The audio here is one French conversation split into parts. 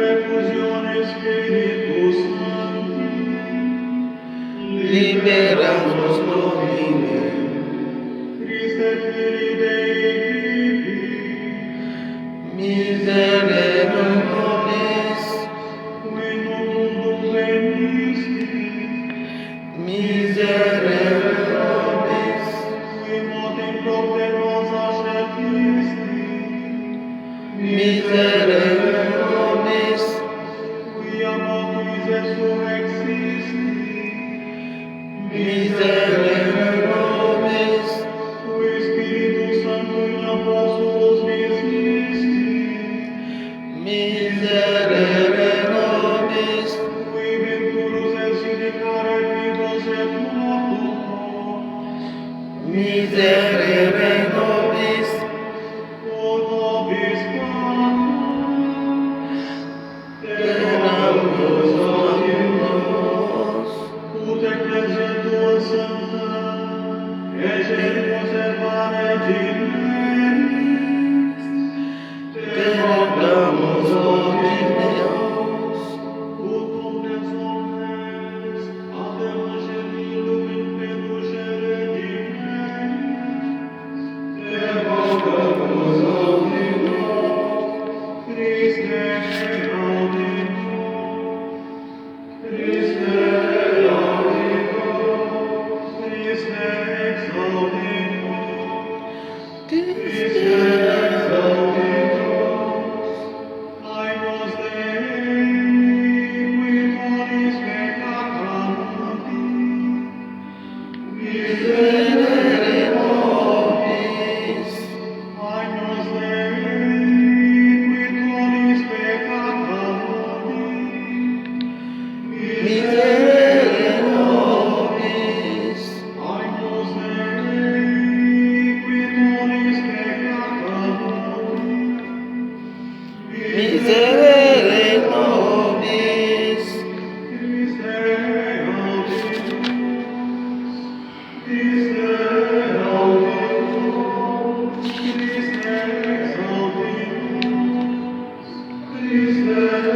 refusione Spiritus Sancti, libera-nos, Domine. Christe Filii Dei, Miserere nobis, qui in mundum venisti, miserere nobis, qui motem propter nos ascertisti, miserere nobis, quia mortuis resurrexisti, miserere nobis, qui Spiritus Sancto in apostolus visisti, miserere nobis, qui venturus excidicare vivos et mortos, miserere nobis, o nobis Peccamus nos, ut ecclesia tua sancta, ecerimus et varegineris, peccamus Deus, ut omnes omnes ad evangelii in peducere dineris, evocamus Christe auditor, Christe auditor, Christe exauditor, Christe exauditor, Agnus Dei, qui moris peccata mundi, miserere nobis, Agnus Dei, qui moris peccata mundi, miserere nobis, Agnus Dei, qui moris peccata mundi, miserere nobis, Christe auditor, Christe auditor, Christe exauditor, Christe exauditor,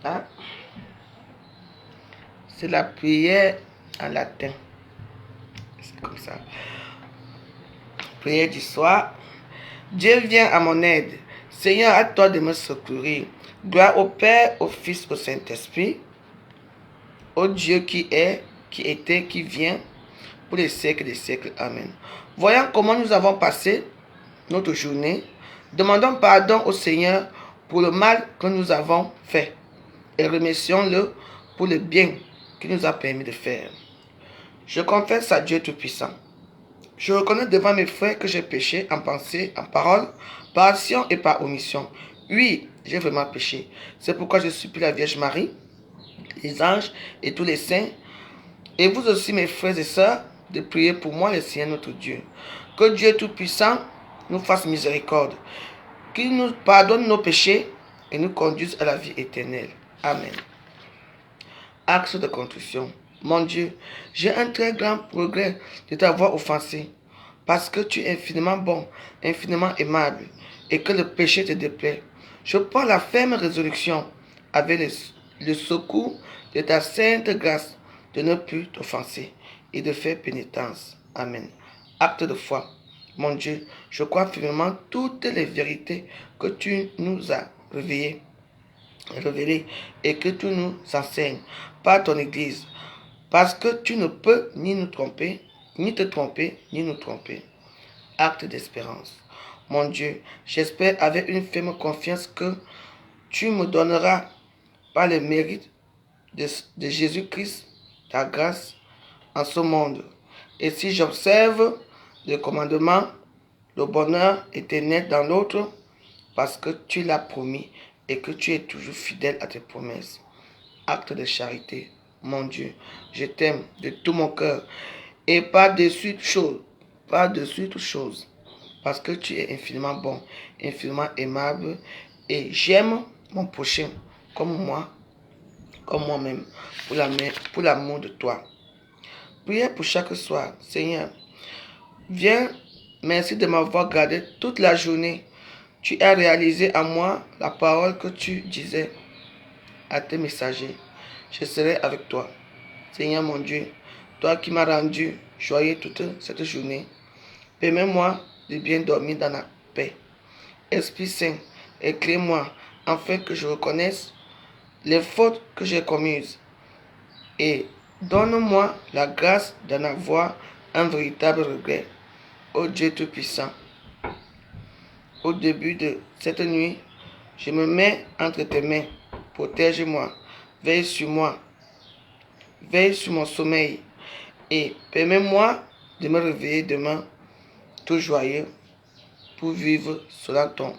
Voilà. C'est la prière en latin. C'est comme ça. Prière du soir. Dieu vient à mon aide. Seigneur, à toi de me secourir. Gloire au Père, au Fils, au Saint-Esprit. Ô Dieu qui est, qui était, qui vient, pour les siècles des siècles. Amen. Voyons comment nous avons passé notre journée. Demandons pardon au Seigneur pour le mal que nous avons fait. Et remercions-le pour le bien qu'il nous a permis de faire. Je confesse à Dieu Tout-Puissant. Je reconnais devant mes frères que j'ai péché en pensée, en parole, par action et par omission. Oui, j'ai vraiment péché. C'est pourquoi je supplie la Vierge Marie, les anges et tous les saints, et vous aussi mes frères et sœurs, de prier pour moi le Seigneur notre Dieu. Que Dieu Tout-Puissant nous fasse miséricorde, qu'il nous pardonne nos péchés et nous conduise à la vie éternelle. Amen. Acte de contrition. Mon Dieu, j'ai un très grand regret de t'avoir offensé, parce que tu es infiniment bon, infiniment aimable, et que le péché te déplaît. Je prends la ferme résolution, avec le secours de ta sainte grâce, de ne plus t'offenser et de faire pénitence. Amen. Acte de foi. Mon Dieu, je crois fermement toutes les vérités que tu nous as révélées et que tu nous enseignes par ton Église, parce que tu ne peux ni nous tromper, ni te tromper, ni nous tromper. Acte d'espérance. Mon Dieu, j'espère avec une ferme confiance que tu me donneras par le mérite de Jésus-Christ ta grâce en ce monde. Et si j'observe le commandement, le bonheur éternel dans l'autre, parce que tu l'as promis et que tu es toujours fidèle à tes promesses. Acte de charité. Mon Dieu, je t'aime de tout mon cœur et par-dessus toute chose, parce que tu es infiniment bon, infiniment aimable, et j'aime mon prochain comme moi-même, pour l'amour de toi. Prière pour chaque soir. Seigneur, viens, merci de m'avoir gardé toute la journée. Tu as réalisé à moi la parole que tu disais à tes messagers. Je serai avec toi. Seigneur mon Dieu, toi qui m'as rendu joyeux toute cette journée, permets-moi de bien dormir dans la paix. Esprit Saint, éclaire-moi afin que je reconnaisse les fautes que j'ai commises et donne-moi la grâce d'en avoir un véritable regret. Ô Dieu Tout-Puissant, au début de cette nuit, je me mets entre tes mains. Protège-moi, veille sur moi, veille sur mon sommeil et permets-moi de me réveiller demain tout joyeux pour vivre selon ton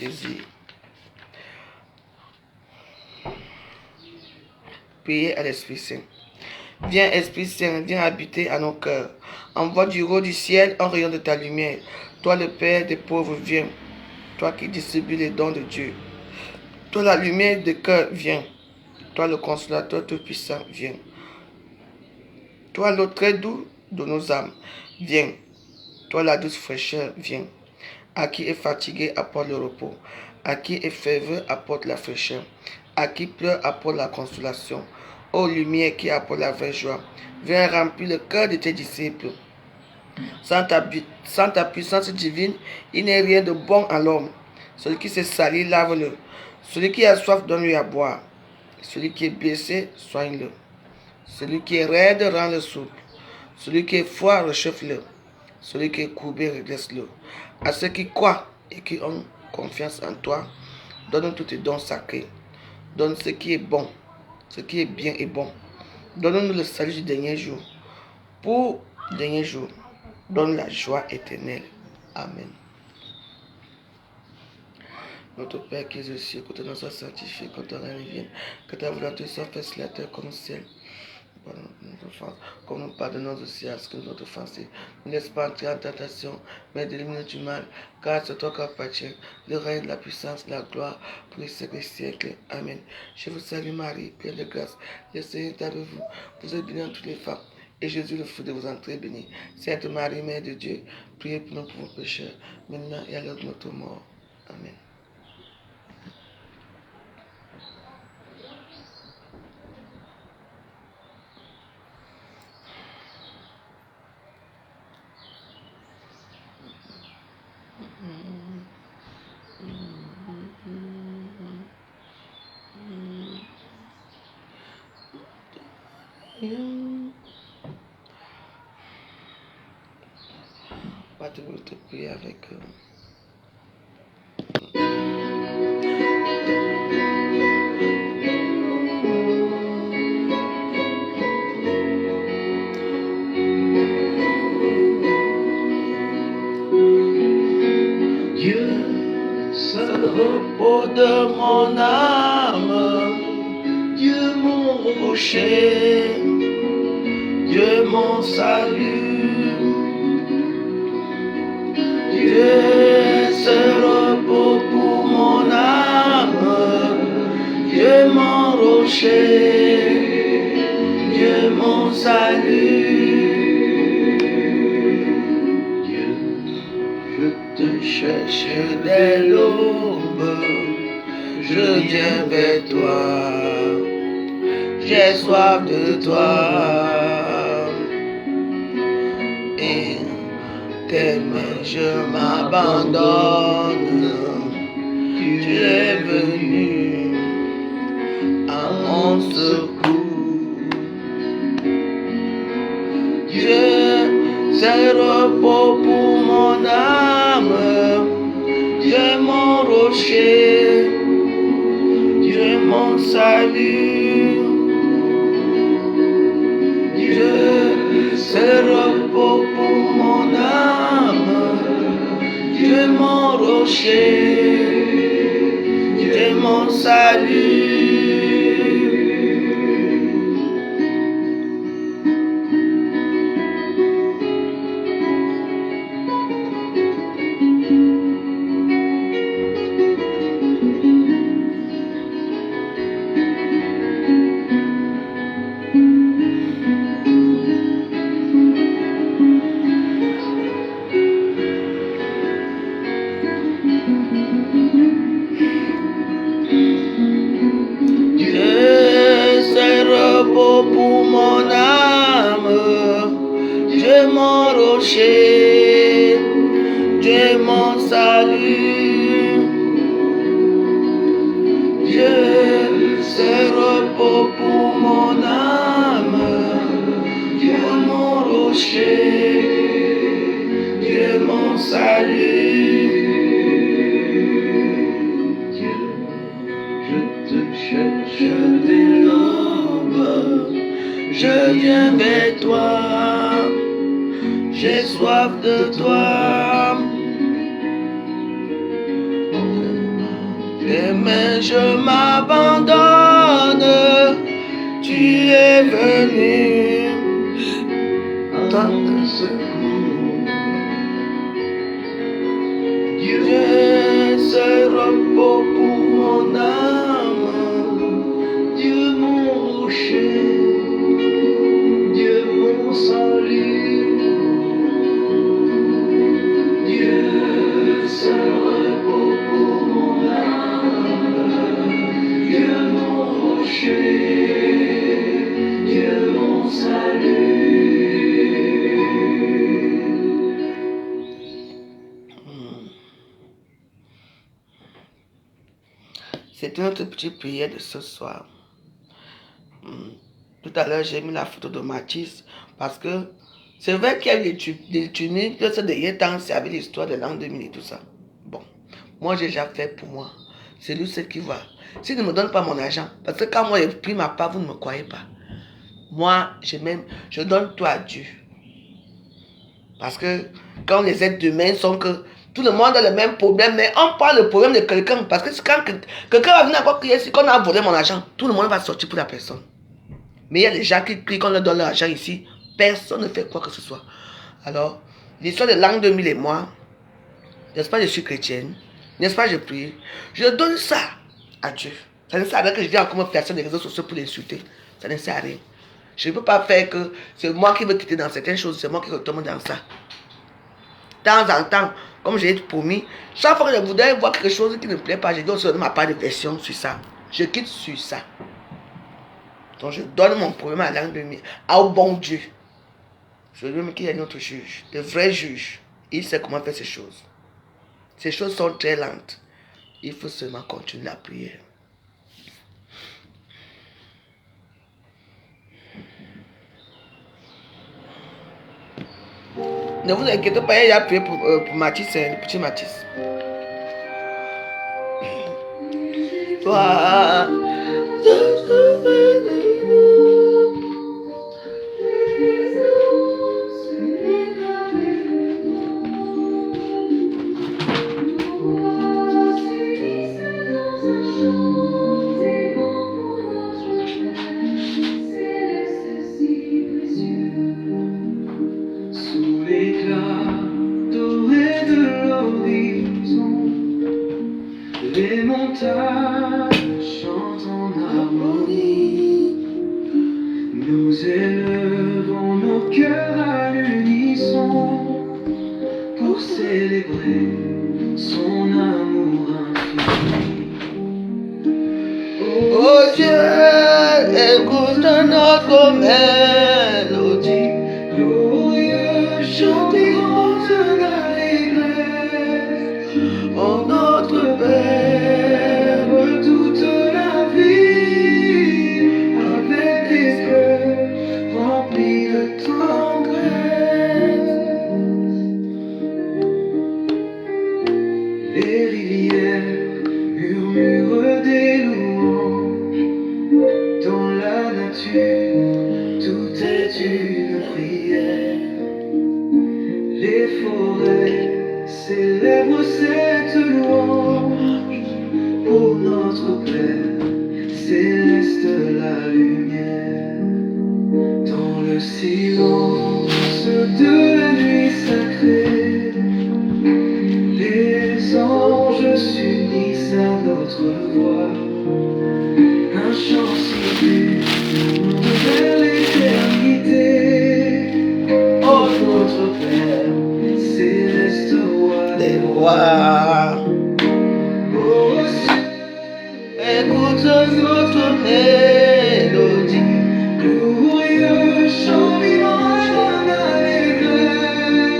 désir. Priez à l'Esprit Saint. Viens, Esprit Saint, viens habiter à nos cœurs. Envoie du haut du ciel un rayon de ta lumière. Toi, le Père des pauvres, viens. Toi qui distribues les dons de Dieu. Toi, la lumière des cœurs, viens. Toi, le consolateur tout-puissant, viens. Toi, l'eau très doux de nos âmes, viens. Toi, la douce fraîcheur, viens. À qui est fatigué, apporte le repos. À qui est ferveux, apporte la fraîcheur. À qui pleure, apporte la consolation. Ô lumière qui apporte la vraie joie, viens remplir le cœur de tes disciples. Sans ta puissance divine, il n'est rien de bon à l'homme. Celui qui s'est sali, lave-le. Celui qui a soif, donne-lui à boire. Celui qui est blessé, soigne-le. Celui qui est raide, rend-le souple. Celui qui est froid, réchauffe-le. Celui qui est courbé, redresse-le. À ceux qui croient et qui ont confiance en toi, donne tous tes dons sacrés. Donne ce qui est bon, ce qui est bien et bon. Donne-nous le salut du dernier jour. Pour le dernier jour, donne la joie éternelle. Amen. Notre Père qui es aux cieux, que ton nom soit sanctifié, que ton règne vienne, que ta volonté soit faite sur la terre comme au ciel. Comme nous pardonnons aussi à ce que nous autres offensés. Ne laisse pas entrer en tentation, mais délivre-nous du mal, car c'est toi qui appartient le règne, la puissance, la gloire, pour les siècles des siècles. Amen. Je vous salue Marie, pleine de grâce. Le Seigneur est avec vous. Vous êtes bénie entre toutes les femmes, et Jésus, le fruit de vos entrailles, est béni. Sainte Marie, Mère de Dieu, priez pour nous pauvres pécheurs, maintenant et à l'heure de notre mort. Amen. On va te prier avec Dieu, le repos de mon âme, Dieu mon rocher, Dieu mon salut, Dieu ce repos pour mon âme, Dieu mon rocher, Dieu mon salut. Dieu, Je te cherche dès l'aube, je viens vers toi, j'ai soif de toi. Et tes mains je m'abandonne, tu es venu à mon secours. Dieu, c'est le repos pour mon âme, Dieu mon rocher, Dieu mon salut. Dieu, c'est le repos pour mon âme, Dieu mon rocher, Dieu mon salut. rocher, Dieu est mon salut. Dieu, c'est repos pour mon âme. Dieu est mon rocher, Dieu est mon salut. Dieu, je te cherche dès l'aube. Je viens vers toi, j'ai soif de toi. Et mais je m'abandonne, tu es venu. À mon secours. Dieu, Dieu, c'est repos pour mon âme. Dieu mon rocher, Dieu mon salut. Dieu, c'est repos pour mon âme. Dieu mon rocher, Dieu mon salut. C'était notre petite prière de ce soir. Tout à l'heure, j'ai mis la photo de Mathis parce que c'est vrai qu'il y a eu des tuniques, que ce dernier temps, c'est avec l'histoire de l'an 2000 et tout ça. Bon, moi j'ai déjà fait pour moi. C'est lui seul qui va. S'il ne me donne pas mon argent, parce que quand moi j'ai pris ma part, vous ne me croyez pas. Moi, je donne tout à Dieu. Parce que quand les êtres humains sont que tout le monde a le même problème, mais on prend le problème de quelqu'un. Parce que quand quelqu'un va venir encore crier ici, qu'on a volé mon argent, tout le monde va sortir pour la personne. Mais il y a des gens qui crient qu'on leur donne l'argent ici. Personne ne fait quoi que ce soit. Alors, l'histoire de l'an 2000 et moi, n'est-ce pas, je suis chrétienne, n'est-ce pas, je prie, je donne ça à Dieu. Ça ne sert à rien que je vienne encore me faire sur les réseaux sociaux pour l'insulter. Ça ne sert à rien. Je ne peux pas faire que c'est moi qui veux quitter dans certaines choses, c'est moi qui retombe dans ça. De temps en temps, comme j'ai promis, chaque fois que je voudrais voir quelque chose qui ne me plaît pas, je dois donner ma part de version sur ça. Je quitte sur ça. Donc je donne mon problème à l'an 2000, au bon Dieu. Je lui dis qu'il y a notre juge, le vrai juge. Il sait comment faire ces choses. Ces choses sont très lentes. Il faut seulement continuer la prière. Ne vous inquiétez pas, il a prié pour Mathis, c'est le petit Mathis. Toi, Sous l'éclat doré de l'horizon, les montagnes chantent en harmonie. Nous élevons nos cœurs à l'unisson pour célébrer son amour infini. oh Dieu, écoute notre mélodie. Glorieux chantirons d'allégresse, Oh notre Père, toute la vie, avec des cœurs remplis de tendresse. Les rivières murmurent des louanges, dans la nature tout est une prière. Les forêts célèbrent cette louange, pour notre Père céleste la lumière. Dans le silence de la nuit sacrée, les anges s'unissent à notre voix. Un chant si pur vers l'éternité. Oh notre Père, céleste roi des rois, Oh ciel, écoute notre mélodie. glorieux chant vivant d'allégresse,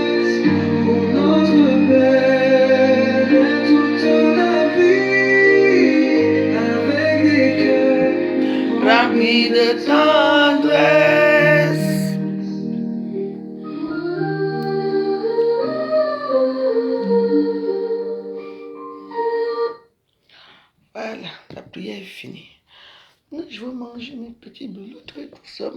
rempli de tendresse. Voilà, la prière est finie. Je veux manger mes petits boulots, tout ça.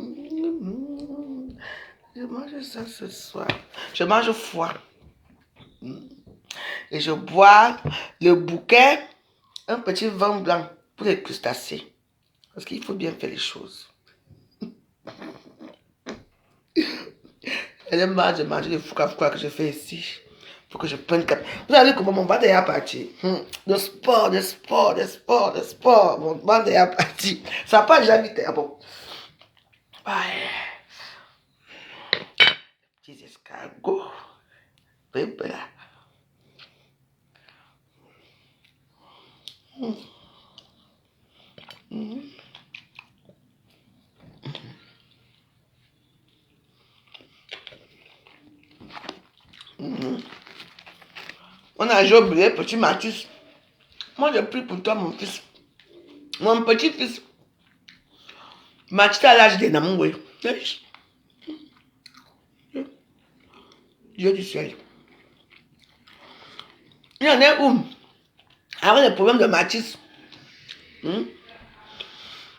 Je mange ça ce soir. Je mange foie. Et je bois le bouquet, un petit vin blanc pour les crustacés. Parce qu'il faut bien faire les choses. Elle est marre de manger le fouca que je fais ici. Il faut que je prenne cap. Vous savez comment mon ventre est à partir. Le sport. Mon ventre est à partir. Ça n'a pas jamais été. Bon. Ouais. Petits escargots. Bébé. On a déjà oublié, petit Mathis. Moi, je prie pour toi, mon fils. Mon petit-fils. Mathis à l'âge de Namoué. Dieu du ciel. Il y en a où, avec les problèmes de Mathis.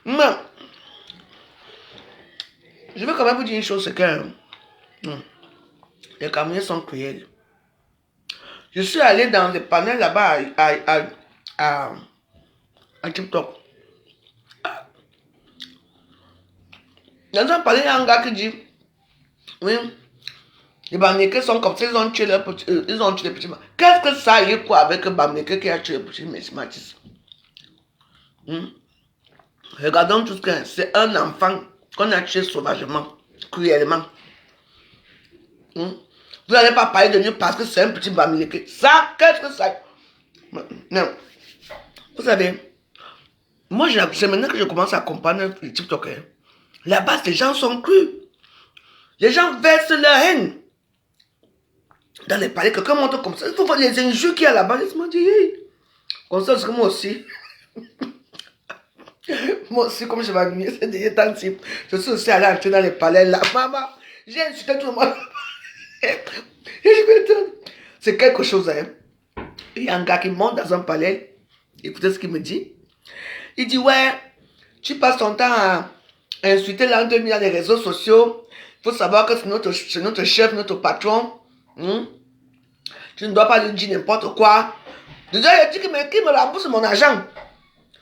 Mais, je veux quand même vous dire une chose, c'est que les Camerounais sont cruels. Je suis allé dans des panels là-bas à TikTok. Dans un panel, il y a un gars qui dit, oui, les Bamileke sont comme ça, ils ont tué les petits. Qu'est-ce que ça a eu quoi avec le Bamileke qui a tué le petit Mathis? Regardons tout ce que c'est un enfant qu'on a tué sauvagement, cruellement. Vous n'allez pas parler de lui parce que c'est un petit Bamileke. Ça, qu'est-ce que ça? Non. Vous savez, moi, c'est maintenant que je commence à comprendre les TikTokers. Là-bas, les gens sont crus. Les gens versent leur haine. Dans les palais, quelqu'un montre comme ça. Il faut voir les injures qu'il y a là-bas. Ils se disent, hey. Comme ça, parce que moi aussi. Moi aussi, comme je m'admire, c'est des temps ci. Je suis aussi allé entrer dans les palais là. Maman, j'ai insulté tout le monde. Et je me dis, c'est quelque chose, hein. Il y a un gars qui monte dans un palais. Écoutez ce qu'il me dit. Il dit, ouais, tu passes ton temps à insulter l'an 2000 dans les réseaux sociaux. Il faut savoir que c'est notre chef, notre patron. Tu ne dois pas lui dire n'importe quoi. Déjà, il dit qu'il me rembourse mon argent.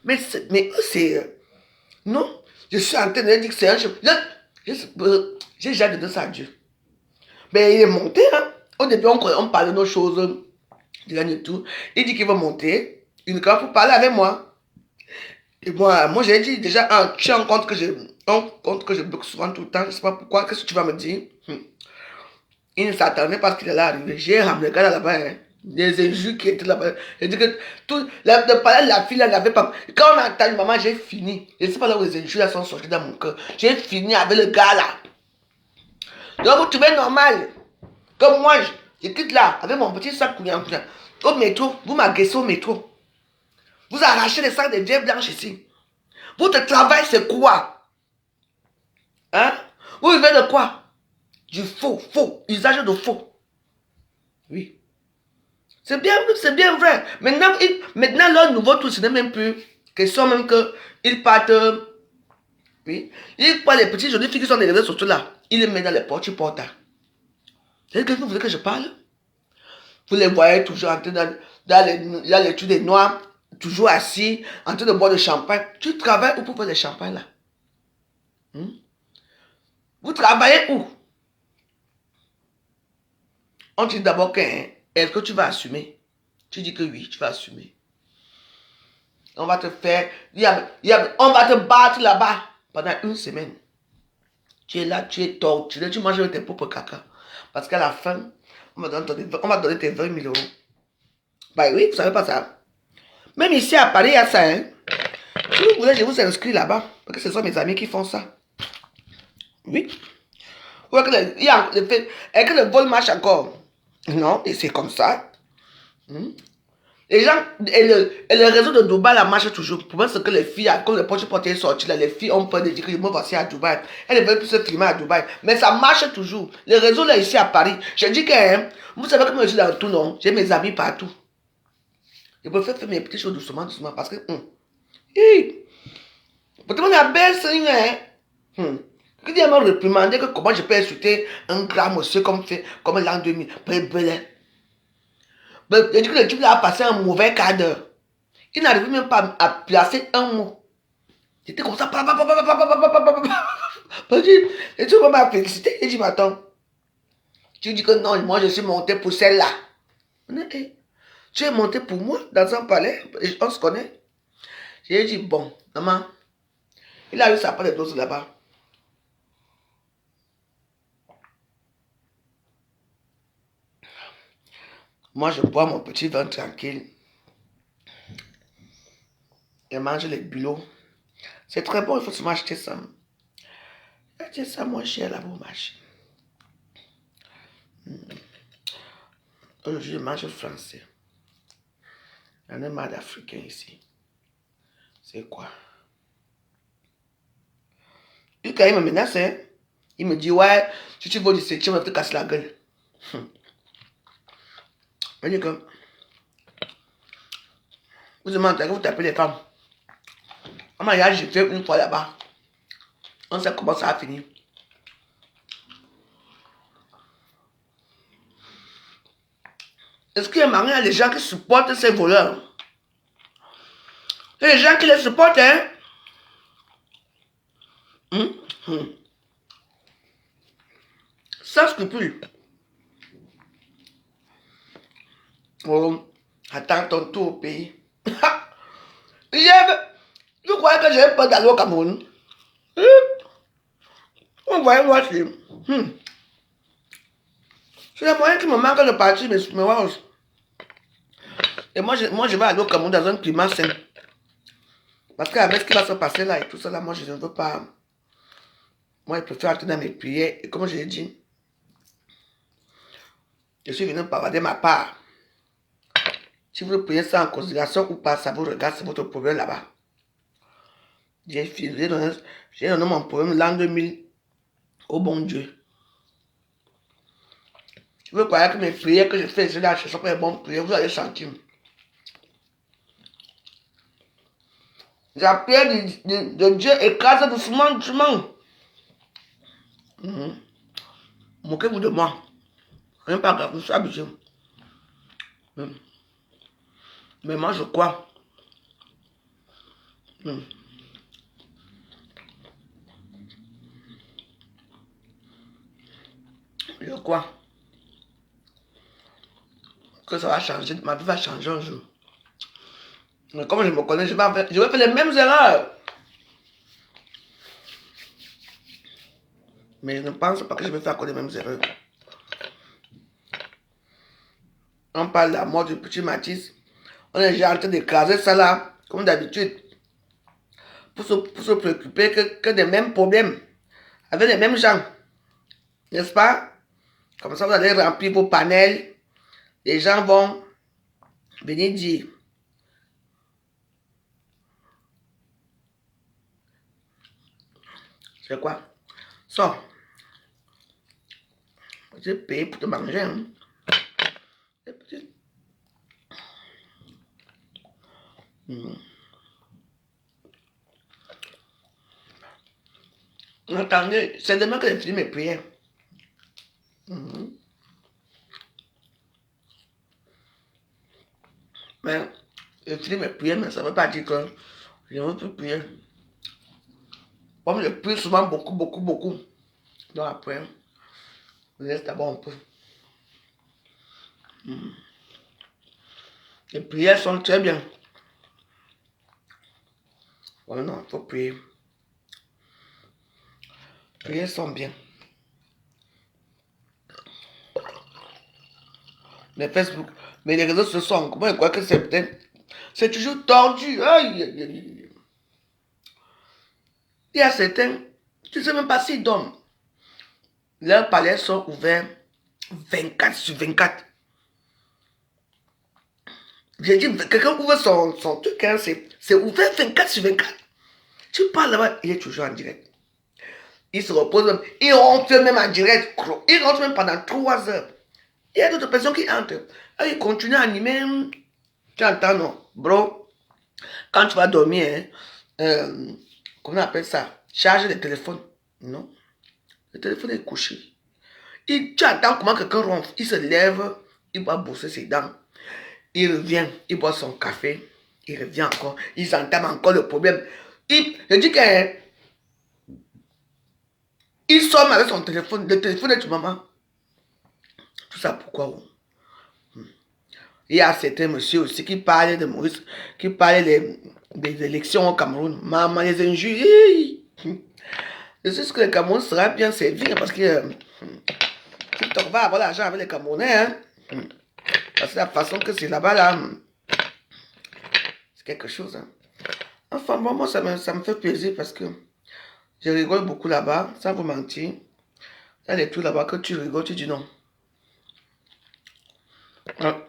Mais eux, c'est... Non, je suis en train de dire que c'est un chef. J'ai déjà donné ça à Dieu. Mais il est monté, hein. Au début, on parlait de nos choses. Et tout. Il dit qu'il va monter une fois pour parler avec moi. Et moi j'ai dit déjà, tu as un compte que je bloque souvent tout le temps. Je ne sais pas pourquoi. Qu'est-ce que tu vas me dire? Il ne s'attendait pas à ce qu'il allait arriver. J'ai ramené le gars là-bas. Hein. Des injures qui étaient là-bas. Il dit que tout, le palais de la fille, elle n'avait pas. Quand on a entendu maman, j'ai fini. Je ne sais pas là où les injures là sont sorties dans mon cœur. J'ai fini avec le gars là. Donc vous trouvez normal. Comme moi, je quitte là avec mon petit sac au métro. Vous m'agressez au métro. Vous arrachez les sacs de vieilles blanches ici. Votre travail, c'est quoi? Hein? Vous vivez de quoi? Du faux, usage de faux. Oui. C'est bien vrai. Maintenant leur nouveau truc, ce n'est même plus question même qu'ils partent. Oui. Ils prennent les petits jolies filles qui sont dans les réseaux sociaux là. Ils les mettent dans les portes-portes. C'est que vous voulez que je parle? Vous les voyez toujours en train dans les trucs des noirs, toujours assis, en train de boire du champagne. Tu travailles où pour faire le champagne là? Vous travaillez où? On te dit d'abord est-ce que tu vas assumer? Tu dis que oui, tu vas assumer. On va te faire, on va te battre là-bas pendant une semaine. Tu es là, tu es torturé, tu manges avec tes propres caca. Parce qu'à la fin, on va donner tes 20 000 euros. Bah oui, vous savez pas ça. Même ici à Paris, il y a ça. Hein. Si vous voulez, je vous inscris là-bas. Parce que ce sont mes amis qui font ça. Oui. Ouais, et que le vol marche encore. Non, et c'est comme ça. Les gens, et le réseau de Dubaï, la marche toujours. Pour moi, c'est que les filles, comme les poches portées sorties là, les filles ont peur de dire que je me voici à Dubaï. Elles ne veulent plus se filmer à Dubaï. Mais ça marche toujours. Le réseau là, ici à Paris. Je dis que, hein, vous savez que moi, je suis dans tout, non? J'ai mes amis partout. Je préfère faire mes petites choses doucement, doucement, parce que, peut-être on a baissé, hein. Qui dit à me réprimander que comment je peux insulter un grand monsieur comme l'an 2000. Je dis que le type là a passé un mauvais quart d'heure. Il n'arrive même pas à placer un mot. J'étais comme ça. Et tout le monde m'a félicité. Il dit, mais attends. Tu dis que non, moi je suis monté pour celle-là. Tu es monté pour moi dans un palais. On se connaît. J'ai dit, bon, maman. Il a eu sa part de dose là-bas. Moi, je bois mon petit vin tranquille. Et mange les bulots. C'est très bon, il faut seulement acheter ça. Acheter ça moins cher là pour marcher. Aujourd'hui, je mange français. Il y en a marre d'Africains ici. C'est quoi? Et quand il me menace, hein, il me dit, ouais, si tu veux du 7e, on va te casser la gueule. Je dis que, vous demandez, vous tapez les femmes. On m'a dit, j'ai fait une fois là-bas. On sait comment ça a fini. Est-ce qu'il y a des gens qui supportent ces voleurs? Il y a des gens qui les supportent, hein? Sans scrupule. Oh, attends ton tour au pays. Je croyais que j'avais peur d'aller au Cameroun. On voyait moi c'est. C'est le moyen qui me manque de partir, mais wow. Et moi, je vais aller au Cameroun dans un climat sain. Parce qu'avec ce qui va se passer là et tout ça, là, moi, je ne veux pas. Moi, je préfère entrer dans mes prières. Et comme je l'ai dit, je suis venu parler de ma part. Si vous prenez ça en considération ou pas, ça vous regarde, c'est votre problème là-bas. J'ai donné mon problème l'an 2000 au bon Dieu. Je veux croire que mes prières que je fais, c'est là, ce sont pas les bonnes prières, vous allez sentir. La prière de Dieu écrase doucement, doucement. Moquez-vous de moi. Rien pas grave, je suis habitué. Mais moi, je crois. Je crois que ça va changer, ma vie va changer un jour. Mais comme je me connais, je vais faire les mêmes erreurs. Mais je ne pense pas que je vais faire encore les mêmes erreurs. On parle de la mort du petit Mathis. On est déjà en train d'écraser ça là, comme d'habitude. Pour se préoccuper que des mêmes problèmes. Avec les mêmes gens. N'est-ce pas? Comme ça, vous allez remplir vos panels. Les gens vont venir dire. C'est quoi? Sors. Tu payes pour te manger. Hein? Attendez, c'est demain que j'ai fini mes prières. Mais j'ai fini mes prières, mais ça ne veut pas dire que je ne veux plus prier. Comme je prie souvent beaucoup, beaucoup, beaucoup. Donc après, je laisse d'abord un peu. Les prières sont très bien. Bon, non, il faut prier. Les prières sont bien. Les Facebook, mais les réseaux sociaux, comment je crois que c'est peut-être. C'est toujours tordu. Aïe, aïe, aïe. Il y a certains, tu ne sais même pas s'ils dorment. Leurs palais sont ouverts 24 sur 24. J'ai dit, quelqu'un ouvre son truc, hein, c'est ouvert 24/24. Tu parles là-bas, il est toujours en direct. Il se repose même, il rentre même en direct, il rentre même pendant 3 heures. Il y a d'autres personnes qui entrent. Et il continue à animer. Tu entends, non? Bro, quand tu vas dormir, hein, comment on appelle ça? Charge le téléphone. Non. Le téléphone est couché. Tu entends comment quelqu'un ronfle. Il se lève, il va bosser ses dents. Il revient, il boit son café. Il revient encore. Il entame encore le problème. Je dis qu'il sonne avec son téléphone. Le téléphone est de maman. Tout ça pourquoi? Il y a certains messieurs aussi qui parlaient de Maurice, qui parlaient des élections au Cameroun. Maman, les injures. Je sais ce que le Cameroun sera bien servi parce que TikTok va avoir l'argent avec les Camerounais. Hein? Parce que la façon que c'est là-bas, là, c'est quelque chose. Hein? Enfin, moi, ça me fait plaisir parce que je rigole beaucoup là-bas, sans vous mentir. Il y a des trucs là-bas que tu rigoles, tu dis non. Hein?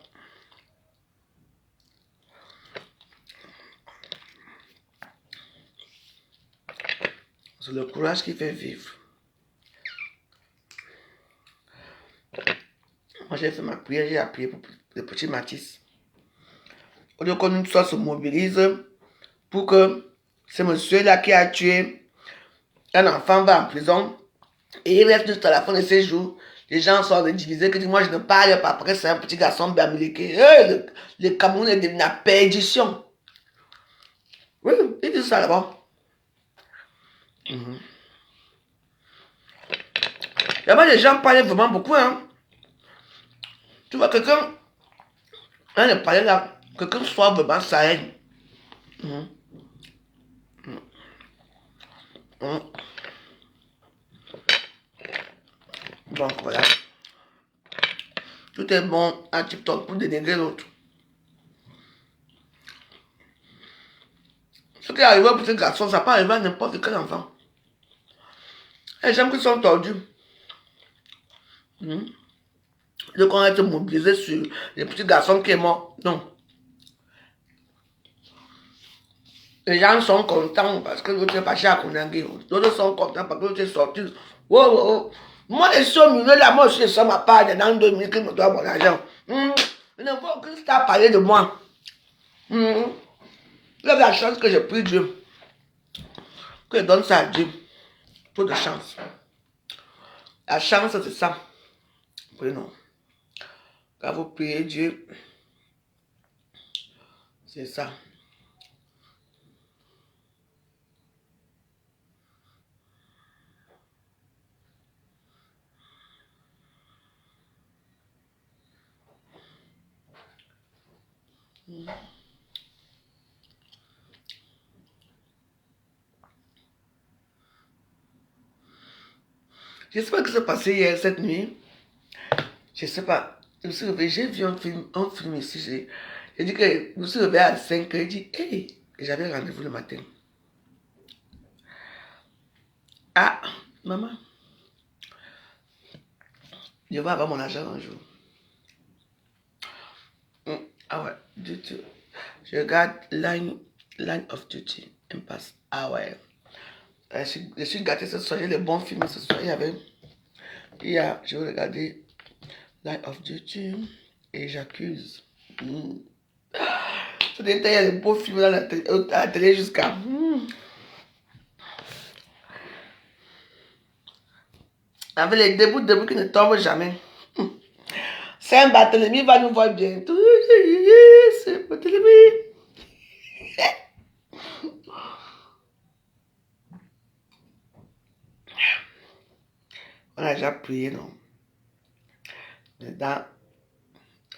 C'est le courage qui fait vivre. Moi, j'ai fait ma prière, j'ai appuyé pour le petit Matisse. Au lieu qu'on soit se mobilise pour que ce monsieur-là qui a tué un enfant va en prison et il reste jusqu'à la fin de ses jours. Les gens sont divisés, que moi je ne parle pas, après c'est un petit garçon bamiliqué. Le Cameroun est devenu la perdition. Oui, il dit ça là-bas. Là-bas, les gens parlaient vraiment beaucoup. Hein. Tu vois, quelqu'un, hein, il parlait là, quelqu'un soit vraiment sa haine. Donc voilà. Tout est bon à TikTok pour dénigrer l'autre. Ce qui est arrivé pour ce garçon, ça peut arriver à n'importe quel enfant. Les gens qui sont tordus. Donc on a été mobilisé sur les petits garçons qui est mort. Non. Les gens sont contents parce que l'autre est parti à Konangui. D'autres sont contents parce que l'autre est sorti. Wow, wow. Moi, les sommes milieu là, moi aussi, ça m'a pas dans 2 minutes qu'il me doit mon argent. Il ne faut que tu as parlé de moi. Il a la chance que j'ai pris Dieu. Que je donne ça à Dieu. Trop de chance. La chance, c'est ça. Oui, non. Quand vous priez Dieu, c'est ça. Je ne sais pas ce qui s'est passé hier, cette nuit. Je ne sais pas. Je me suis réveillé, j'ai vu un film ici. J'ai dit que je me suis réveillé à 5 heures. J'ai dit, hey, j'avais rendez-vous le matin. Ah, maman, je vais avoir mon argent un jour. Ah ouais, du tout. Je regarde Line of Duty, Impasse. Ah ouais. Je suis gâté ce soir, il y a les bons films ce soir. Je vais regarder Line of Duty et j'accuse. Ce dernier temps, il y a les beaux films à la télé jusqu'à. Avec les débuts qui ne tombent jamais. C'est un Barthélemy, il va nous voir bientôt. C'est Barthélemy. On a déjà prié, non? Maintenant,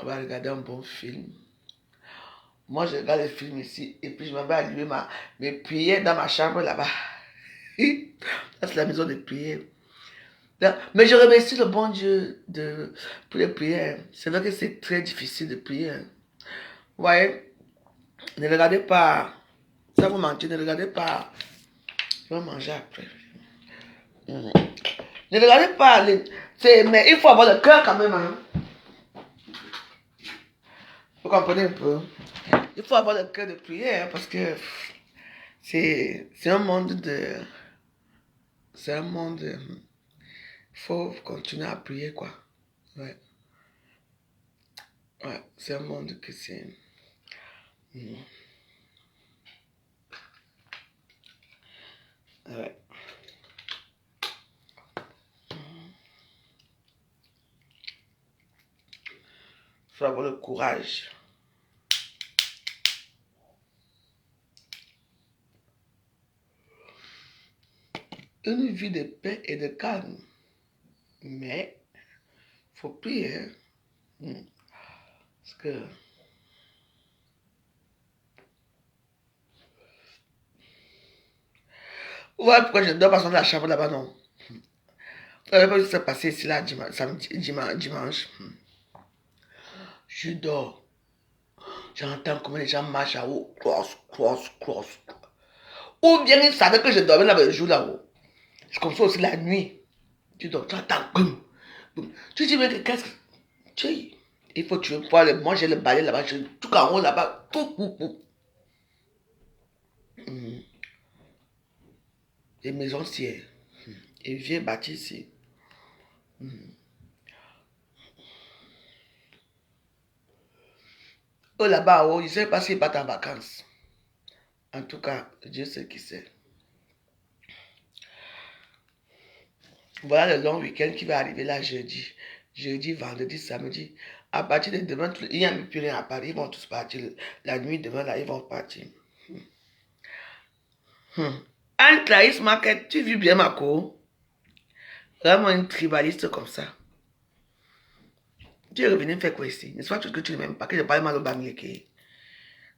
on va regarder un bon film. Moi, je regarde les films ici et puis je m'en vais allumer mes prières dans ma chambre là-bas. Ça, c'est la maison de prière. Mais je remercie le bon Dieu pour les prières. C'est vrai que c'est très difficile de prier. Vous voyez, ne regardez pas. Ça vous mentir, ne regardez pas. Je vais manger après. Ne regardez pas. Mais il faut avoir le cœur quand même. Hein. Vous comprenez un peu? Il faut avoir le cœur de prière parce que c'est un monde de... C'est un monde... Il faut continuer à prier, quoi. Ouais. Ouais, c'est un monde que c'est... Ouais. Il faut avoir le courage. Une vie de paix et de calme. Mais, il faut prier. Hein. Parce que... Ouais, pourquoi je ne dors pas dans la chambre là-bas, non? Vous savez pas ce qui s'est passé ici, là, dimanche. Je dors. J'entends comment les gens marchent là-haut. Cross. Ou bien ils savaient que je dormais là-bas le jour là-haut. C'est comme ça aussi la nuit. Tu dors, tu entends. Tu dis, mais qu'est-ce que... Tu sais, il faut que tu vois, moi j'ai le balai là-bas, tout en haut là-bas. Les maisons ici. Et vieux bâti ici. Eux là-bas, oh, ils ne savent pas s'ils partent en vacances. En tout cas, Dieu sait qui c'est. Voilà le long week-end qui va arriver là jeudi. Jeudi, vendredi, samedi. À partir de demain, il n'y a plus rien à Paris. Ils vont tous partir. La nuit, demain, là, ils vont partir. Anne Clarisse Market, tu vis bien ma cour? Vraiment une tribaliste comme ça. Tu es revenu faire quoi ici? N'est-ce pas tout ce que tu ne m'aimes pas? Que je parle mal au Bamileke.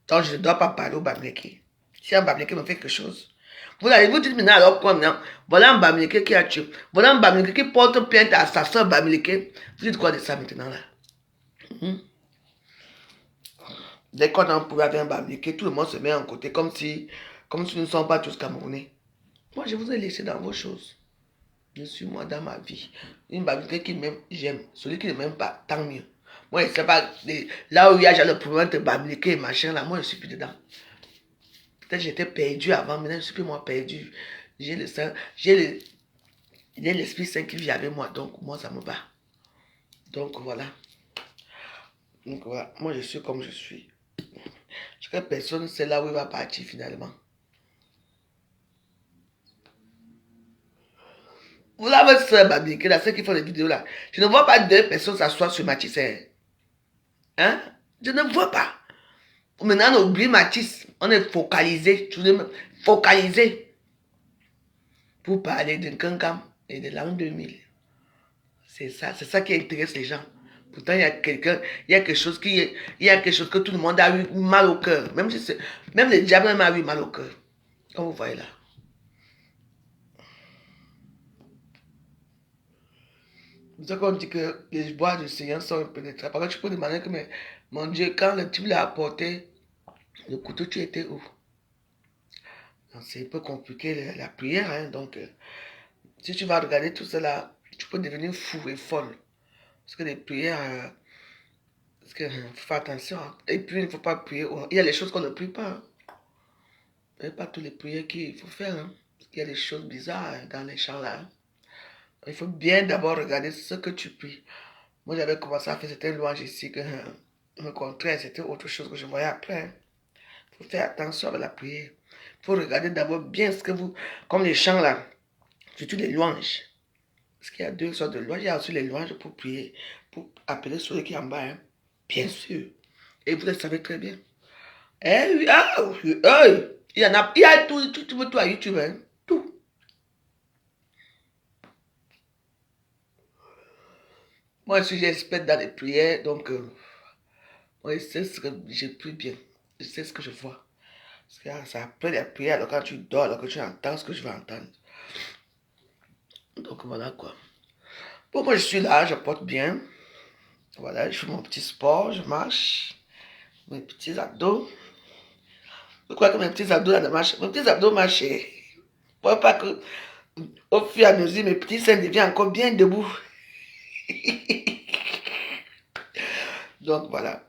Donc je ne dois pas parler au Bamileke. Si un Bamileke me fait quelque chose. Vous allez vous dites maintenant alors quoi maintenant? Voilà un Bamileke qui a tué. Voilà un Bamileke qui porte plainte à sa soeur Bamileke. Vous dites quoi de ça maintenant là? Dès qu'on a un pouvoir avec un Bamileke, tout le monde se met en côté comme si nous ne sommes pas tous Camerounais. Moi je vous ai laissé dans vos choses. Je suis moi dans ma vie. Une Bamileke qui m'aime, j'aime. Celui qui ne m'aime pas, tant mieux. Moi je ne sais pas, là où il y a le problème de Bamileke et machin là, moi je suis plus dedans. Peut-être j'étais perdu avant, maintenant je suis plus moi perdu. J'ai le sang, j'ai l'Esprit Saint qui vit avec moi, donc moi ça me va. Donc voilà. Donc voilà, moi je suis comme je suis. Chaque personne sait là où il va partir finalement. Vous là, votre soeur Bablique, là, ceux qui font les vidéos là, je ne vois pas deux personnes s'asseoir sur Matisse. Hein? Je ne vois pas. Maintenant, on oublie Matisse. On est focalisé. Focalisé. Pour parler d'un Kankam et de l'an 2000. C'est ça qui intéresse les gens. Pourtant, il y a quelque chose que tout le monde a eu mal au cœur. Même le diable m'a eu mal au cœur. Comme vous voyez là. C'est ça qu'on dit que les bois du Seigneur sont impénétrables. Par contre, tu peux demander que, mais, mon Dieu, quand le type l'a apporté, le couteau, tu étais où? C'est un peu compliqué la prière. Hein, donc, si tu vas regarder tout cela, tu peux devenir fou et folle. Parce que les prières, parce que, faut faire attention. Hein. Et puis, il ne faut pas prier. Il y a les choses qu'on ne prie pas. Hein. Il n'y a pas toutes les prières qu'il faut faire. Hein. Il y a des choses bizarres hein, dans les chants là. Hein. Il faut bien d'abord regarder ce que tu pries. Moi, j'avais commencé à faire certaines louanges ici que le contraire, c'était autre chose que je voyais après. Il faut faire attention avec la prière. Il faut regarder d'abord bien ce que vous... Comme les chants là, surtout les louanges. Parce qu'il y a deux sortes de louanges. Il y a aussi les louanges pour prier, pour appeler celui qui est en bas. Hein. Bien sûr. Et vous le savez très bien. Eh oui, il y en a, il y a tout à YouTube. Hein. Tout. Moi, je suis expert dans les prières, donc... moi, je sais ce que je prie bien. Je sais ce que je vois. Parce que ça appelle la prière alors quand tu dors, alors que tu entends ce que je vais entendre. Donc voilà quoi. Bon, moi je suis là, je porte bien. Voilà, je fais mon petit sport, je marche. Mes petits abdos. Je crois que mes petits abdos là ne marchent. Mes petits abdos marchent. Pour pas que au fur et à mesure, mes petits seins deviennent encore bien debout. Donc voilà.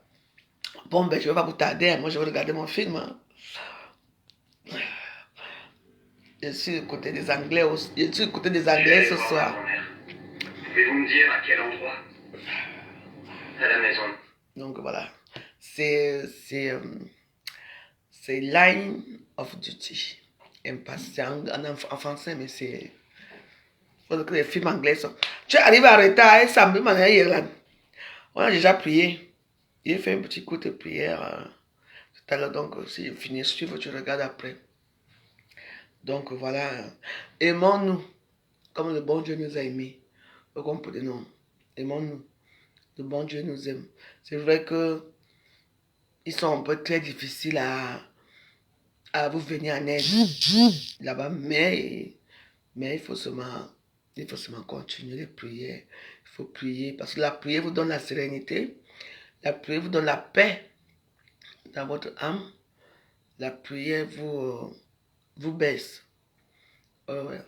Bon, ben, je ne vais pas vous tarder. Moi, je vais regarder mon film. Hein. Je suis du côté des Anglais aussi. Je suis du côté des Anglais ce soir. Pouvez-vous me dire à quel endroit? À la maison. Donc voilà. C'est Line of Duty. C'est en français, mais c'est. Faut que les films anglais sont. Tu arrives à retard, et samedi, on a déjà prié. J'ai fait un petit coup de prière tout à l'heure. Donc, si je finis, suivre, tu regardes après. Donc voilà. Aimons-nous comme le bon Dieu nous a aimés. Vous comprenez, non? Aimons-nous. Le bon Dieu nous aime. C'est vrai que ils sont un peu très difficiles à vous venir en aide là-bas, mais il faut seulement continuer les prières. Il faut prier parce que la prière vous donne la sérénité, la prière vous donne la paix dans votre âme, la prière vous baisse. Ouais.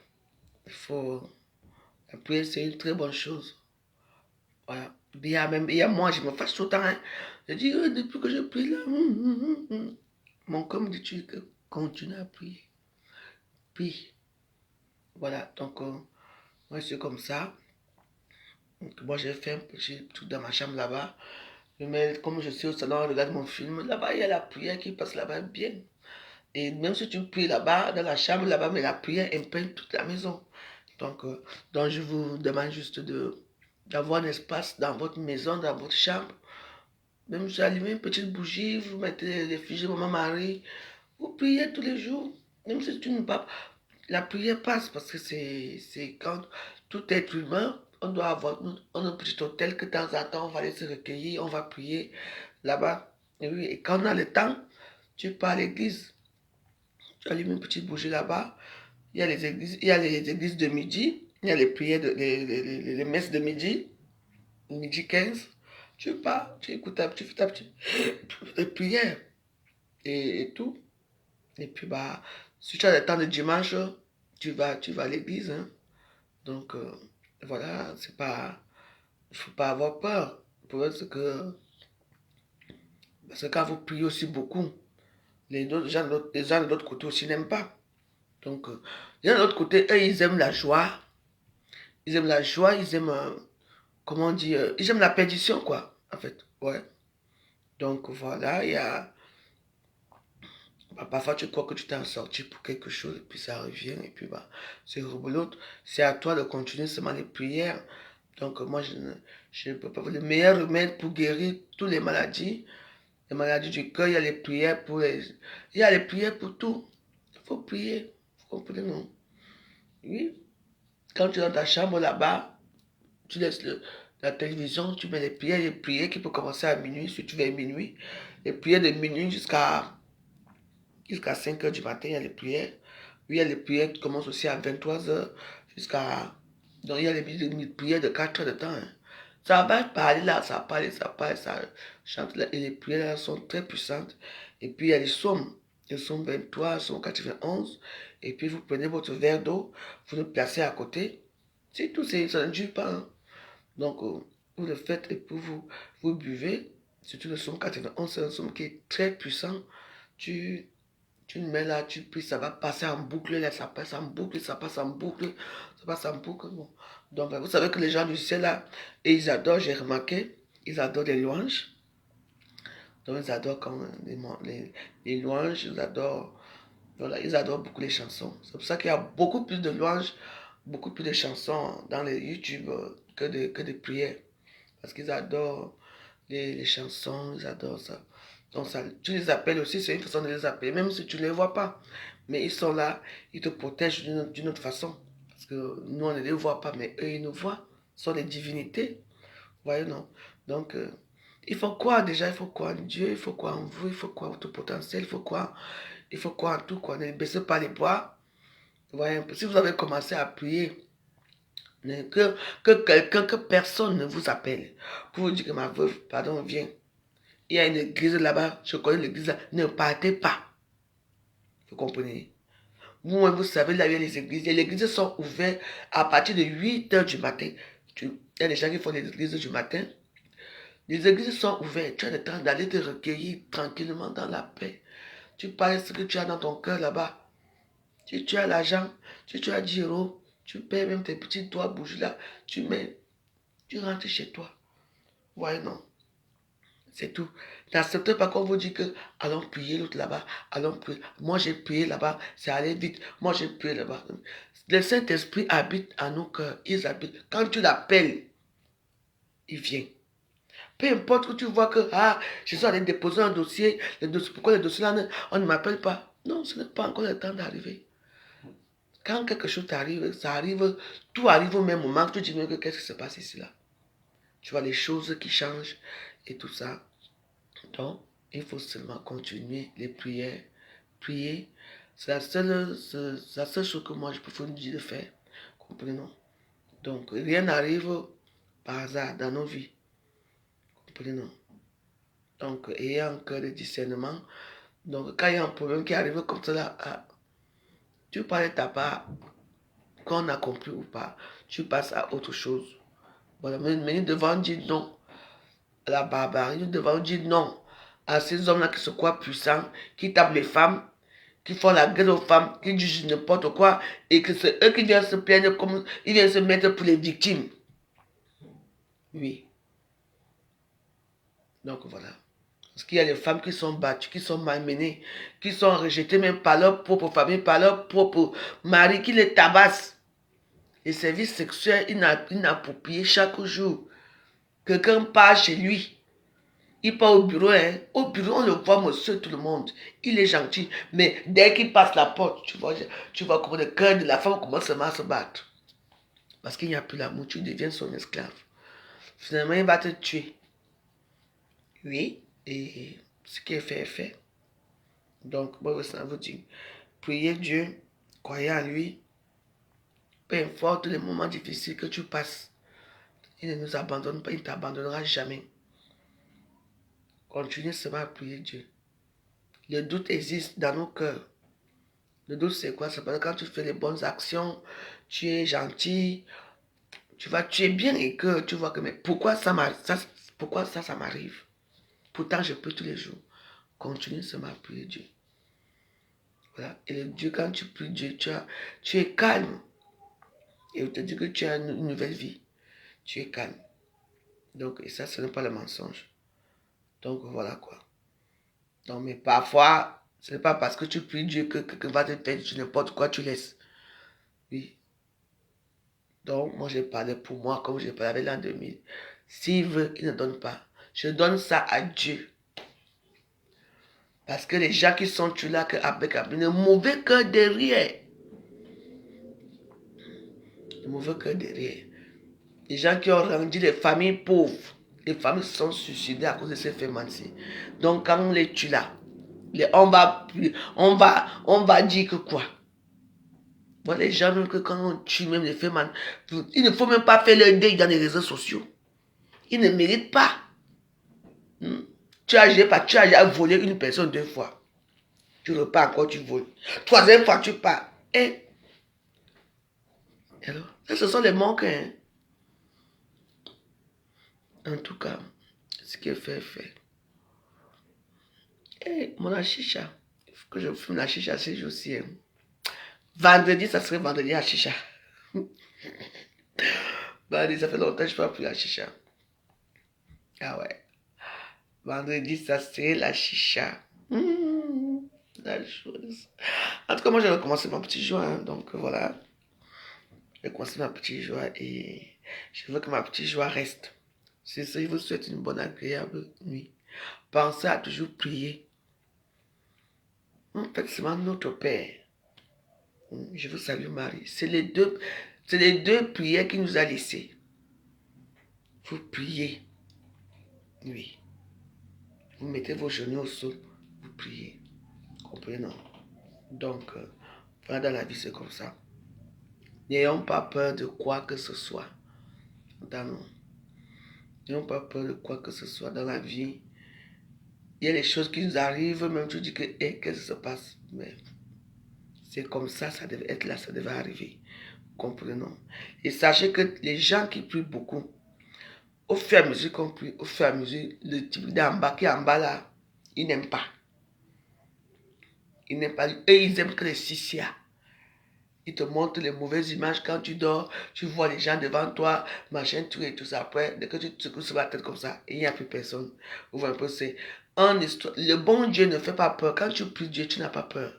La prière, c'est une très bonne chose. Voilà. Il y a moi, je me fâche tout le temps. Hein. Je dis, depuis que je prie là, mon corps me dit, tu continue à prier. Puis, voilà, donc, moi, c'est comme ça. Donc, moi, j'ai fait un petit truc dans ma chambre là-bas. Comme je suis au salon, je regarde mon film. Là-bas, il y a la prière qui passe là-bas bien. Et même si tu pries là-bas, dans la chambre là-bas, mais la prière imprègne toute la maison. Donc, je vous demande juste d'avoir un espace dans votre maison, dans votre chambre. Même si vous allumez une petite bougie, vous mettez les fichiers Maman Marie, vous priez tous les jours. Même si tu ne pas. La prière passe parce que c'est quand tout être humain, on doit avoir un petit hôtel que de temps en temps, on va aller se recueillir, on va prier là-bas. Et oui, et quand on a le temps, tu pars à l'église. Tu allumes une petite bougie là-bas. Il y a les églises de midi. Il y a les prières, les messes de midi 15. Tu pars, tu écoutes, tu fais ta petite prière et tout. Et puis, bah, si tu as le temps de dimanche, tu vas à l'église. Hein. Donc, voilà, c'est pas. Il ne faut pas avoir peur. Parce que quand vous priez aussi beaucoup, les gens de l'autre côté aussi n'aiment pas. Donc, les gens de l'autre côté, eux, ils aiment la joie. Ils aiment la joie, ils aiment, comment dire, ils aiment la perdition, quoi, en fait. Ouais. Donc, voilà, il y a. Bah, parfois, tu crois que tu t'es sorti pour quelque chose, et puis ça revient, et puis bah, c'est rebelote. C'est à toi de continuer seulement les prières. Donc, moi, je ne peux pas. Le meilleur remède pour guérir toutes les maladies du cœur, il y a les prières pour les. Il y a les prières pour tout. Il faut prier. Vous comprenez, non? Oui. Quand tu es dans ta chambre là-bas, tu laisses la télévision, tu mets les prières qui peuvent commencer à minuit, si tu veux à minuit. Les prières de minuit jusqu'à 5 heures du matin, il y a les prières. Oui, il y a les prières qui commencent aussi à 23 heures jusqu'à. Donc, il y a les prières de 4 heures de temps. Hein. Ça va parler là, ça parle, ça chante là. Et les prières là sont très puissantes. Et puis, il y a les psaumes 23, psaume 91. Et puis, vous prenez votre verre d'eau, vous le placez à côté. C'est tout, ça ne dure pas. Hein. Donc, vous le faites et puis vous buvez. Surtout le psaume 91, c'est un psaume qui est très puissant. Tu tu le mets là, tu pries, ça va passer en boucle, là, ça passe en boucle, ça passe en boucle, ça passe en boucle. Bon. Donc, vous savez que les gens du ciel, là, et ils adorent, j'ai remarqué, ils adorent les louanges. Donc, ils adorent quand les louanges, voilà, ils adorent beaucoup les chansons. C'est pour ça qu'il y a beaucoup plus de louanges, beaucoup plus de chansons dans les YouTube que de prières. Parce qu'ils adorent les chansons, ils adorent ça. Donc ça, tu les appelles aussi, c'est une façon de les appeler, même si tu ne les vois pas. Mais ils sont là, ils te protègent d'une autre façon. Parce que nous, on ne les voit pas, mais eux, ils nous voient. Ce sont des divinités. Vous voyez, non? Donc, il faut croire déjà, il faut croire en Dieu, il faut croire en vous, il faut croire en votre potentiel, il faut croire en tout, quoi. Ne baissez pas les bras. Vous voyez, si vous avez commencé à prier, que personne ne vous appelle pour vous dire que ma veuve, pardon, viens. Il y a une église là-bas, je connais l'église là, ne partez pas. Vous comprenez? Vous savez, là, il y a les églises. Les églises sont ouvertes à partir de 8 heures du matin. Il y a des gens qui font des églises du matin. Les églises sont ouvertes. Tu as le temps d'aller te recueillir tranquillement dans la paix. Tu parles ce que tu as dans ton cœur là-bas. Si tu as l'argent, si tu as 10 euros, tu payes même tes petits doigts bouges là. Tu mets, tu rentres chez toi. Ouais, non. C'est tout. N'acceptez pas qu'on vous dise que allons prier l'autre là-bas, allons prier. Moi j'ai prié là-bas, c'est allé vite. Moi j'ai prié là-bas. Le Saint-Esprit habite à nos cœurs. Il habite. Quand tu l'appelles, il vient. Peu importe que tu vois que je suis allé déposer un dossier, pourquoi le dossier là, on ne m'appelle pas. Non, ce n'est pas encore le temps d'arriver. Quand quelque chose t'arrive, ça arrive, tout arrive au même moment. Tu dis même que qu'est-ce qui se passe ici là. Tu vois les choses qui changent et tout ça. Donc, il faut seulement continuer les prières. Prier, c'est la seule chose que moi je peux vous dire de faire. Comprenons. Donc, rien n'arrive par hasard dans nos vies. Comprenons. Donc, ayez un cœur de discernement. Donc, quand il y a un problème qui arrive comme ça, là, tu parles de ta part, qu'on a compris ou pas, tu passes à autre chose. Voilà, mais nous devons dire non à la barbarie, nous devons dire non à ces hommes-là qui se croient puissants, qui tapent les femmes, qui font la guerre aux femmes, qui disent n'importe quoi, et que c'est eux qui viennent se plaindre comme ils viennent se mettre pour les victimes. Oui. Donc voilà. Parce qu'il y a des femmes qui sont battues, qui sont malmenées, qui sont rejetées même par leur propre famille, par leur propre mari, qui les tabassent. Les services sexuels inappropriés chaque jour. Quelqu'un part chez lui. Il part au bureau, hein. Au bureau, on le voit, monsieur, tout le monde. Il est gentil. Mais dès qu'il passe la porte, tu vois comment le cœur de la femme commence à se battre. Parce qu'il n'y a plus l'amour, tu deviens son esclave. Finalement, il va te tuer. Oui, et ce qui est fait est fait. Donc, moi, ça vous dit, priez Dieu, croyez en lui, peu importe les moments difficiles que tu passes, il ne nous abandonne pas, il ne t'abandonnera jamais. Continue seulement à prier Dieu. Le doute existe dans nos cœurs. Le doute, c'est quoi? C'est parce que quand tu fais les bonnes actions, tu es gentil, tu es bien et que tu vois que, mais pourquoi ça m'arrive? Pourtant, je peux tous les jours. Continue seulement à prier Dieu. Voilà. Et le Dieu, quand tu pries Dieu, tu es calme. Et il te dit que tu as une nouvelle vie. Tu es calme. Donc, et ça, ce n'est pas le mensonge. Donc, voilà quoi. Donc, mais parfois, ce n'est pas parce que tu pries Dieu que va te faire n'importe quoi, tu laisses. Oui. Donc, moi, j'ai parlé pour moi, comme j'ai parlé l'an 2000. S'il veut, il ne donne pas. Je donne ça à Dieu. Parce que les gens qui sont là, avec un mauvais cœur derrière. Le mauvais cœur derrière. Les gens qui ont rendu les familles pauvres. Les familles se sont suicidées à cause de ces féminicides. Donc, quand on les tue là, on va dire que quoi? Voilà, les gens, même que quand on tue même les féminicides, il ne faut même pas faire leur deuil dans les réseaux sociaux. Ils ne méritent pas. Tu as volé une personne 2 fois. Tu repars encore, tu voles. 3e fois, tu pars. Et alors, ça, ce sont les manques. Hein. En tout cas, ce qui est fait est fait. Et mon chicha. Il faut que je fume la chicha ces jours-ci. Hein. Vendredi, ça serait vendredi à chicha. Vendredi, ça fait longtemps que je ne fais plus la chicha. Ah ouais. Vendredi, ça serait la chicha. La chose. En tout cas, moi, j'ai recommencé ma petite joie. Hein, donc, voilà. J'ai commencé ma petite joie et je veux que ma petite joie reste. C'est ça, je vous souhaite une bonne, agréable nuit. Pensez à toujours prier. Faites seulement notre Père. Je vous salue Marie. C'est les deux prières qu'il nous a laissées. Vous priez. Oui. Vous mettez vos genoux au sol. Vous priez. Comprenez? Donc, voilà, dans la vie, c'est comme ça. N'ayons pas peur de quoi que ce soit. N'ayons pas peur de quoi que ce soit dans la vie. Il y a des choses qui nous arrivent, même tu dis que, qu'est-ce qui se passe? Mais c'est comme ça, ça devait être là, ça devait arriver. Comprenons. Et sachez que les gens qui prient beaucoup, au fur et à mesure qu'on prie, au fur et à mesure, le type d'en bas qui est en bas là, il n'aime pas. Il n'aime pas. Et ils aiment que les sissias. Ils te montrent les mauvaises images quand tu dors, tu vois les gens devant toi, machin, tout et tout ça. Après, dès que tu te secoues sur la tête comme ça, il n'y a plus personne. Vous voyez un peu, c'est en histoire. Le bon Dieu ne fait pas peur. Quand tu pries Dieu, tu n'as pas peur.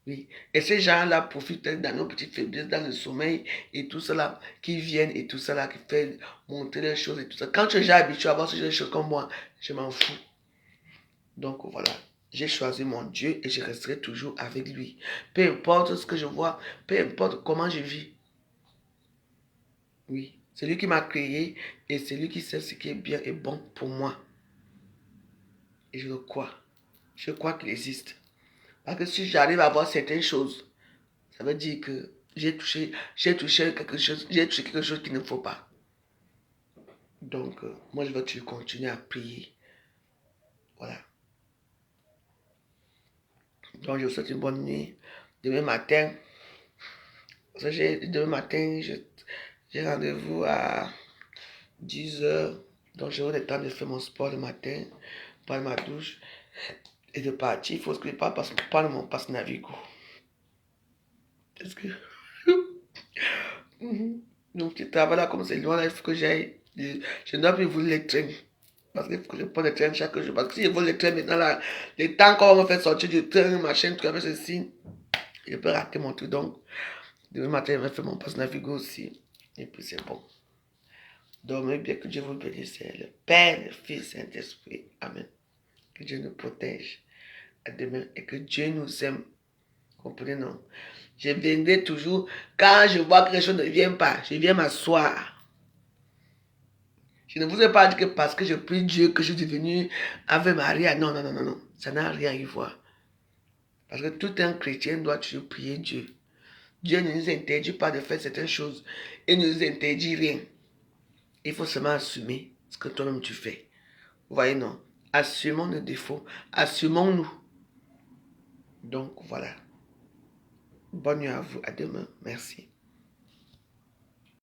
Oui. Et ces gens-là profitent dans nos petites faiblesses, dans le sommeil et tout cela, qui viennent et tout cela, qui fait monter les choses et tout ça. Quand tu es déjà habitué à voir ce genre de choses comme moi, je m'en fous. Donc voilà, j'ai choisi mon Dieu et je resterai toujours avec lui. Peu importe ce que je vois, peu importe comment je vis. Oui, c'est lui qui m'a créé et c'est lui qui sait ce qui est bien et bon pour moi. Et je le crois. Je crois qu'il existe. Parce que si j'arrive à voir certaines choses, ça veut dire que j'ai touché quelque chose, j'ai touché quelque chose qu'il ne faut pas. Donc, moi, je vais toujours continuer à prier. Voilà. Donc, je vous souhaite une bonne nuit. Demain matin, j'ai rendez-vous à 10 h. Donc, j'aurai le temps de faire mon sport le matin, prendre ma douche et de partir. Il faut que je prendre mon passe Navigo. Parce que. Donc, je travaille là comme c'est loin, là, il faut que j'aille. Je ne dois plus voler les trains. Parce qu'il faut que je prenne les trains chaque jour. Parce que si je vole les trains maintenant, là, les temps qu'on va me faire sortir du train, machin, tout avec ceci, je peux rater mon truc. Donc, demain matin, je vais faire mon passe Navigo aussi. Et puis, c'est bon. Dormez bien, que Dieu vous bénisse. Le Père, le Fils, Saint-Esprit. Amen. Que Dieu nous protège. À demain. Et que Dieu nous aime. Comprenez, non? Je viendrai toujours. Quand je vois que quelque chose ne vient pas, je viens m'asseoir. Je ne vous ai pas dit que parce que je prie Dieu que je suis devenu Ave Maria. Non, non, non, non, non. Ça n'a rien à y voir. Parce que tout un chrétien doit toujours prier Dieu. Dieu ne nous interdit pas de faire certaines choses. Il ne nous interdit rien. Il faut seulement assumer ce que toi-même tu fais. Vous voyez, non? Assumons nos défauts. Assumons-nous. Donc, voilà. Bonne nuit à vous. À demain. Merci.